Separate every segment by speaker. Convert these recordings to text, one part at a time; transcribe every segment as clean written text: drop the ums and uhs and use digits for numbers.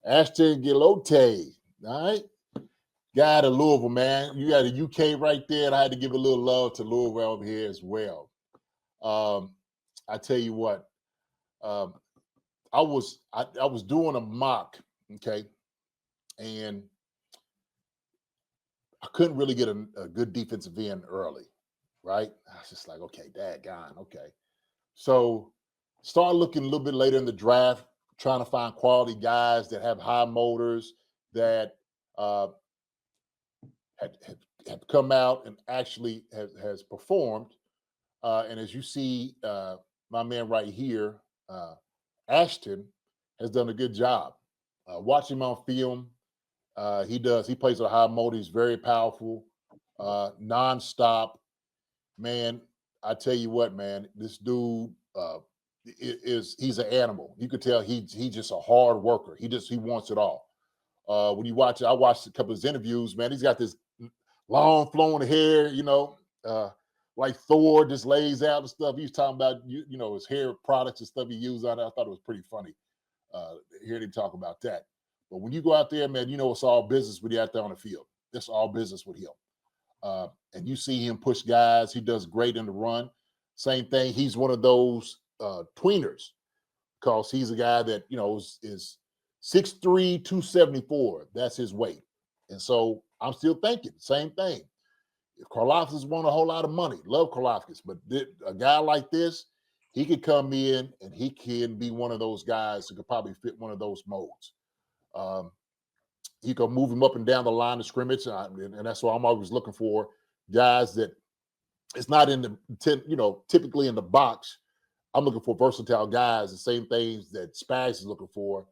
Speaker 1: Ashton Gillotte, all right? Guy out of Louisville, man. You got a UK right there, and I had to give a little love to Louisville over here as well. I tell you what, I was doing a mock, okay, and I couldn't really get a good defensive end early, right? I was just like, okay, daggone, okay. So start looking a little bit later in the draft, trying to find quality guys that have high motors that have come out and actually has performed. And as you see, my man right here, Ashton, has done a good job. Watch him on film. He plays at a high motor. He's very powerful, nonstop. Man, I tell you what, man, this dude he's an animal. You could tell he's just a hard worker. He wants it all. When you watch it, I watched a couple of his interviews, man. He's got this long flowing hair, like Thor just lays out and stuff. He's talking about his hair products and stuff he used on it. I thought it was pretty funny. Hearing him talk about that. But when you go out there, man, it's all business when you're out there on the field. It's all business with him. And you see him push guys. He does great in the run. Same thing. He's one of those tweeners because he's a guy that, is 6'3", 274. That's his weight. And so I'm still thinking, same thing. If Karlaftis won a whole lot of money, love Karlaftis, but a guy like this, he could come in and he can be one of those guys who could probably fit one of those molds. He could move him up and down the line of scrimmage, and that's why I'm always looking for guys that it's not in the typically in the box. I'm looking for versatile guys, the same things that Spags is looking for,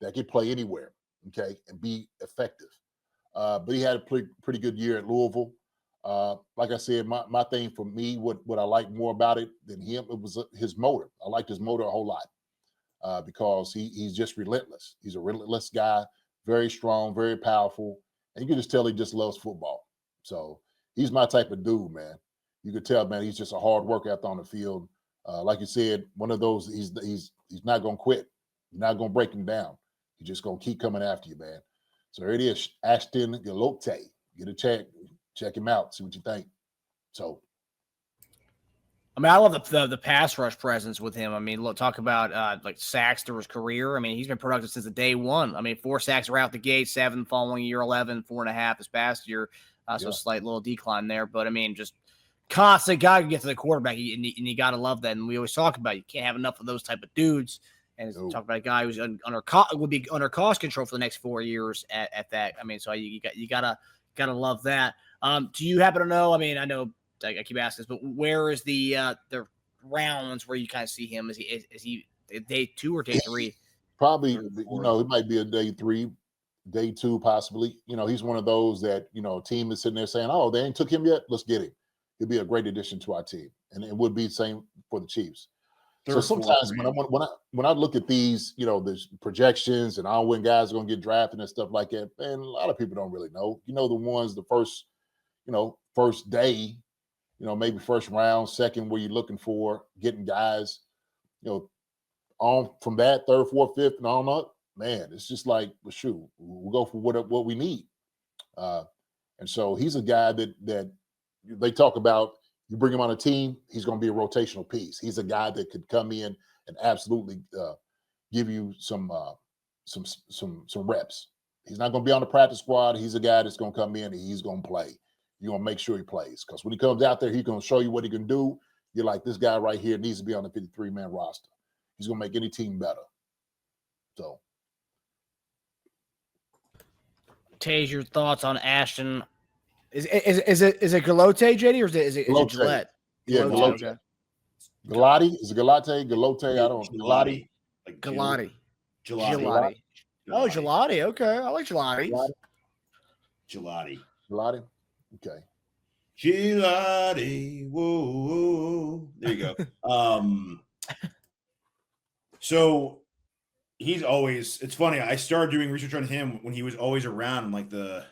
Speaker 1: that can play anywhere, okay, and be effective. But he had a pretty good year at Louisville. Like I said, my thing for me, what I like more about it than him, it was his motor. I liked his motor a whole lot because he's just relentless. He's a relentless guy, very strong, very powerful, and you can just tell he just loves football. So he's my type of dude, man. You could tell, man, he's just a hard worker out there on the field. Like you said, one of those, he's not going to quit. You're not going to break him down. He's just going to keep coming after you, man. So there it is, Ashton Gillotte. Get a check him out, see what you think. So,
Speaker 2: I mean, I love the pass rush presence with him. I mean, look, talk about like sacks through his career. I mean, he's been productive since the day one. I mean, 4 sacks right out the gate, 7 following year, 11, 4.5 this past year. So a slight little decline there. But I mean, just constant guy can get to the quarterback, and you got to love that. And we always talk about you can't have enough of those type of dudes. And talk about a guy who's would be under cost control for the next 4 years at that. I mean, so you gotta love that. Do you happen to know? I mean, I know I keep asking this, but where is the rounds where you kind of see him? Is he day 2 or day 3?
Speaker 1: Probably, it might be a day 3, day 2, possibly. He's one of those that team is sitting there saying, "Oh, they ain't took him yet. Let's get him. He'll be a great addition to our team," and it would be the same for the Chiefs. So sometimes when I look at these, the projections and when guys are going to get drafted and stuff like that, man, a lot of people don't really know. The ones the first day, maybe first round, second, where you're looking for getting guys, on from that 3rd, 4th, 5th, and on up. Man, it's just like, well, shoot, we'll go for what we need. And so he's a guy that they talk about. You bring him on a team, he's going to be a rotational piece. He's a guy that could come in and absolutely give you some reps. He's not going to be on the practice squad. He's a guy that's going to come in and he's going to play. You're going to make sure he plays, because when he comes out there, he's going to show you what he can do. You're like, this guy right here needs to be on the 53-man roster. He's going to make any team better. So,
Speaker 2: Tej, your thoughts on Ashton? Is it Gillotte, JD, or is it Gillette?
Speaker 1: Yeah, Gillotte. Okay. Gillotte? Is it Gillotte? Gillotte? I don't know.
Speaker 3: Gillotte.
Speaker 2: Gillotte. Oh, Gillotte. Okay. I like Gillotte.
Speaker 1: Gillotte. Okay.
Speaker 3: Gillotte. Whoa. There you go. So he's always, it's funny. I started doing research on him when he was always around in like the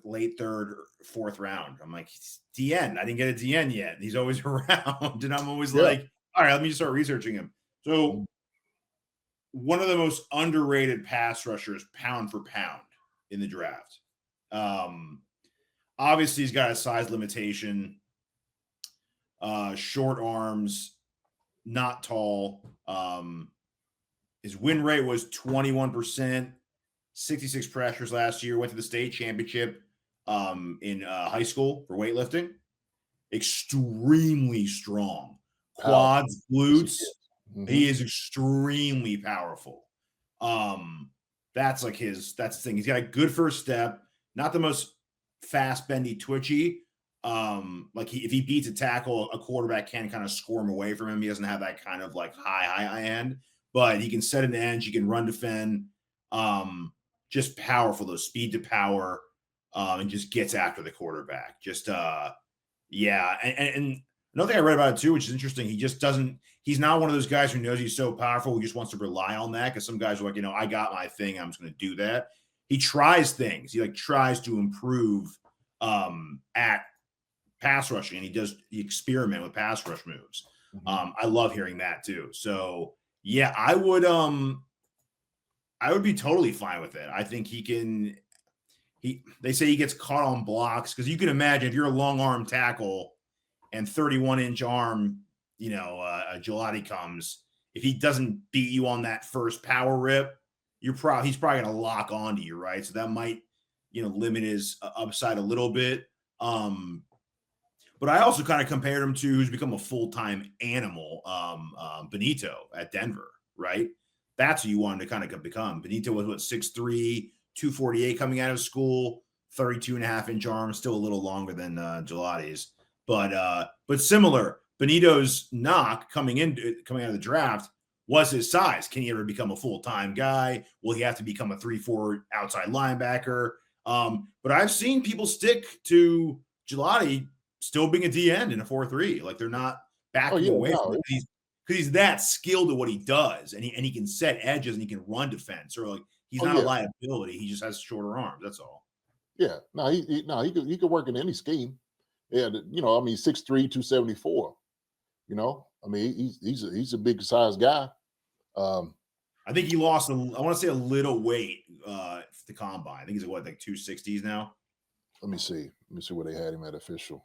Speaker 3: late 3rd or 4th round. I'm like, DN. I didn't get a DN yet. He's always around. And I'm always like, all right, let me just start researching him. So one of the most underrated pass rushers, pound for pound, in the draft. Obviously, he's got a size limitation, short arms, not tall. His win rate was 21%, 66 pressures last year. Went to the state championship in high school for weightlifting. Extremely strong. Quads, glutes.
Speaker 1: Mm-hmm.
Speaker 3: He is extremely powerful. That's the thing. He's got a good first step, not the most fast, bendy, twitchy. If he beats a tackle, a quarterback can kind of squirm away from him. He doesn't have that kind of like high end, but he can set an edge. He can run, defend. Just powerful, though, speed to power, and just gets after the quarterback. Just yeah. And another thing I read about it too, which is interesting, he's not one of those guys who knows he's so powerful, who just wants to rely on that. Because some guys are like, I got my thing, I'm just going to do that. He tries things. He tries to improve at pass rushing, and he experiment with pass rush moves. I love hearing that too. So yeah, I would be totally fine with it. I think he can. They say he gets caught on blocks, because you can imagine if you're a long arm tackle and 31-inch arm, Gillotte comes. If he doesn't beat you on that first power rip, he's probably going to lock onto you, right? So that might, limit his upside a little bit. But I also kind of compared him to who's become a full-time animal, Benito at Denver, right? That's who you wanted to kind of become. Benito was 6'3", 248 coming out of school, 32.5-inch arm, still a little longer than Gillotte's, but similar. Benito's knock coming out of the draft was his size. Can he ever become a full-time guy? Will he have to become a 3-4 outside linebacker? But I've seen people stick to Gillotte still being a D end in a 4-3. Like, they're not backing away from it, because he's that skilled at what he does, and he can set edges and he can run defense, or like he's not a liability. He just has shorter arms. That's all.
Speaker 1: Yeah, he could work in any scheme. Yeah, 6'3", 274. He's a big size guy.
Speaker 3: I think he lost I want to say a little weight the combine. I think he's like 260s now.
Speaker 1: Let me see where they had him at official.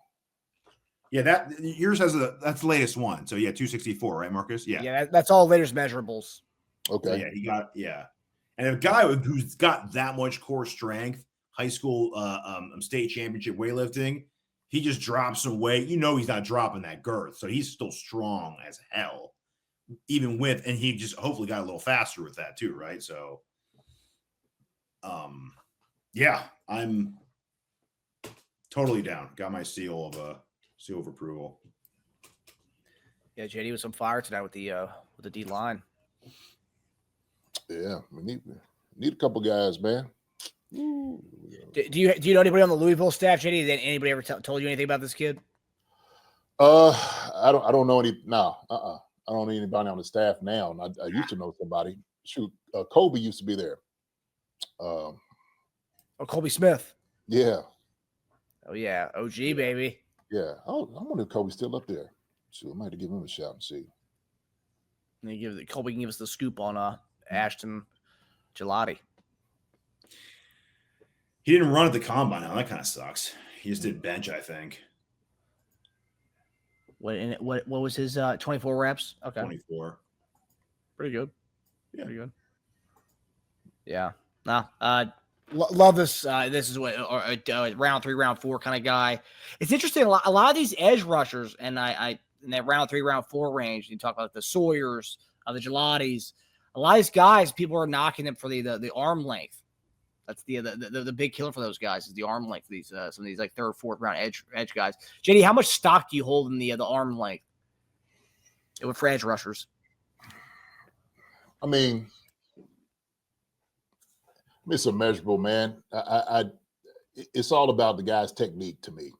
Speaker 3: Yeah, that yours has that's the latest one. So yeah, 264, right, Marcus? Yeah.
Speaker 2: Yeah, that's all latest measurables.
Speaker 1: Okay.
Speaker 3: So yeah, he got And a guy who's got that much core strength, high school state championship weightlifting, he just drops some weight. He's not dropping that girth. So he's still strong as hell. Even with, and he just hopefully got a little faster with that too, right? So yeah, I'm totally down. Got my seal of approval.
Speaker 2: Yeah, JD was on fire tonight with the D line.
Speaker 1: Yeah, we need a couple guys, man.
Speaker 2: Ooh. Do you know anybody on the Louisville staff, JD? Did anybody ever told you anything about this kid?
Speaker 1: I don't know any. No, I don't know anybody on the staff now. And I used to know somebody. Shoot, Kobe used to be there.
Speaker 2: Colby Smith.
Speaker 1: Yeah.
Speaker 2: Oh yeah, OG baby.
Speaker 1: Yeah. Oh, I wonder if Kobe's still up there. So I might have to give him a shout and see.
Speaker 2: And Colby can give us the scoop on Ashton Gillotte.
Speaker 3: He didn't run at the combine. Now that kind of sucks. He just did bench, I think.
Speaker 2: What was his 24 reps? Okay.
Speaker 3: 24.
Speaker 2: Pretty good.
Speaker 3: Yeah.
Speaker 2: Pretty good. Yeah. Love this. This is what round 3, round 4 kind of guy. It's interesting. A lot of these edge rushers, and I in that round 3, round 4 range, you talk about the Sawyers, the Gilottes. A lot of these guys, people are knocking them for the arm length. That's the big killer for those guys is the arm length. These some of these like 3rd, 4th round edge guys. JD, how much stock do you hold in the arm length for edge rushers?
Speaker 1: I mean, it's immeasurable, man. It's all about the guy's technique to me.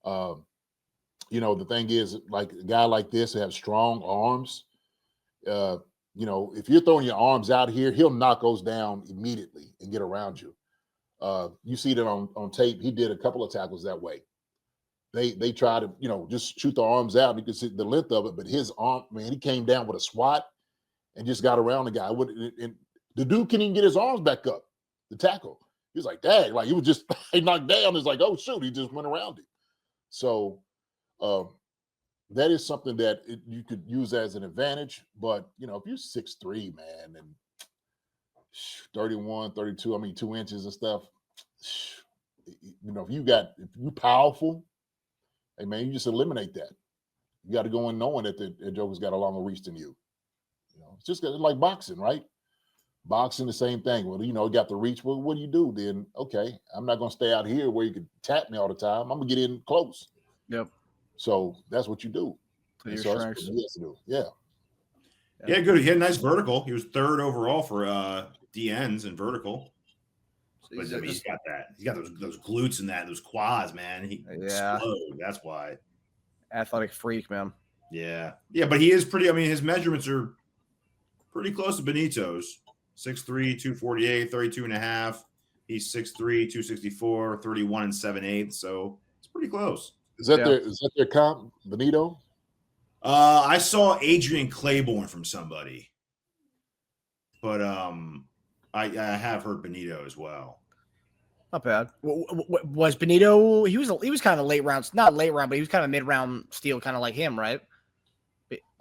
Speaker 1: The thing is, like a guy like this who has strong arms, if you're throwing your arms out here, he'll knock those down immediately and get around you. You see that on tape. He did a couple of tackles that way. They try to, just shoot the arms out. You can see the length of it, but his arm, man, he came down with a swat and just got around the guy. And the dude couldn't even get his arms back up, the tackle. He was like, dang, like he was just he knocked down. It's like, oh shoot, he just went around him. So that is something that you could use as an advantage. But if you're 6'3", man, and 31, 32, 2 inches and stuff, if you're powerful, hey man, you just eliminate that. You got to go in knowing that the Joker's got a longer reach than you. It's just like boxing, right? Boxing, the same thing. Well, got the reach. Well, what do you do then? Okay, I'm not going to stay out here where you can tap me all the time. I'm going to get in close.
Speaker 2: Yep.
Speaker 1: So that's what you do.
Speaker 2: Your
Speaker 1: so
Speaker 2: strengths.
Speaker 1: That's what he has to do. Yeah.
Speaker 3: Yeah, good. He had a nice vertical. He was 3rd overall for DNs in vertical. But he's got that. He's got those glutes and those quads, man. He explode. That's why.
Speaker 2: Athletic freak, man.
Speaker 3: Yeah. Yeah, but he is pretty. His measurements are pretty close to Benito's. 6'3", 248, 32 and a half. He's 6'3", 264, 31 and 7/8. So it's pretty close.
Speaker 1: Is that their comp, Benito?
Speaker 3: I saw Adrian Claiborne from somebody. But I have heard Benito as well.
Speaker 2: Not bad. Was Benito? He was kind of late rounds, not late round, but he was kind of mid round steal, kind of like him, right?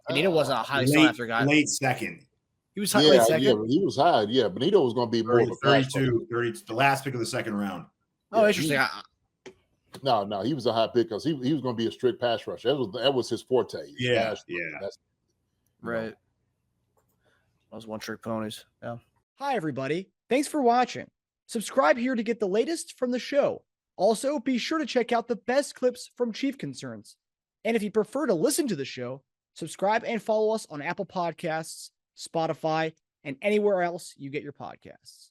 Speaker 2: Benito wasn't a highly sought after guy.
Speaker 3: Late second.
Speaker 2: He was late second.
Speaker 1: Yeah, he was high. Yeah, Benito was going to be more of a
Speaker 3: 32, the last pick of the second round.
Speaker 2: Oh, interesting.
Speaker 1: No, he was a high pick because he was going to be a strict pass rusher. That was his forte.
Speaker 3: Yeah.
Speaker 2: Right. Those one-trick ponies. Yeah.
Speaker 4: Hi, everybody. Thanks for watching. Subscribe here to get the latest from the show. Also, be sure to check out the best clips from Chief Concerns. And if you prefer to listen to the show, subscribe and follow us on Apple Podcasts, Spotify, and anywhere else you get your podcasts.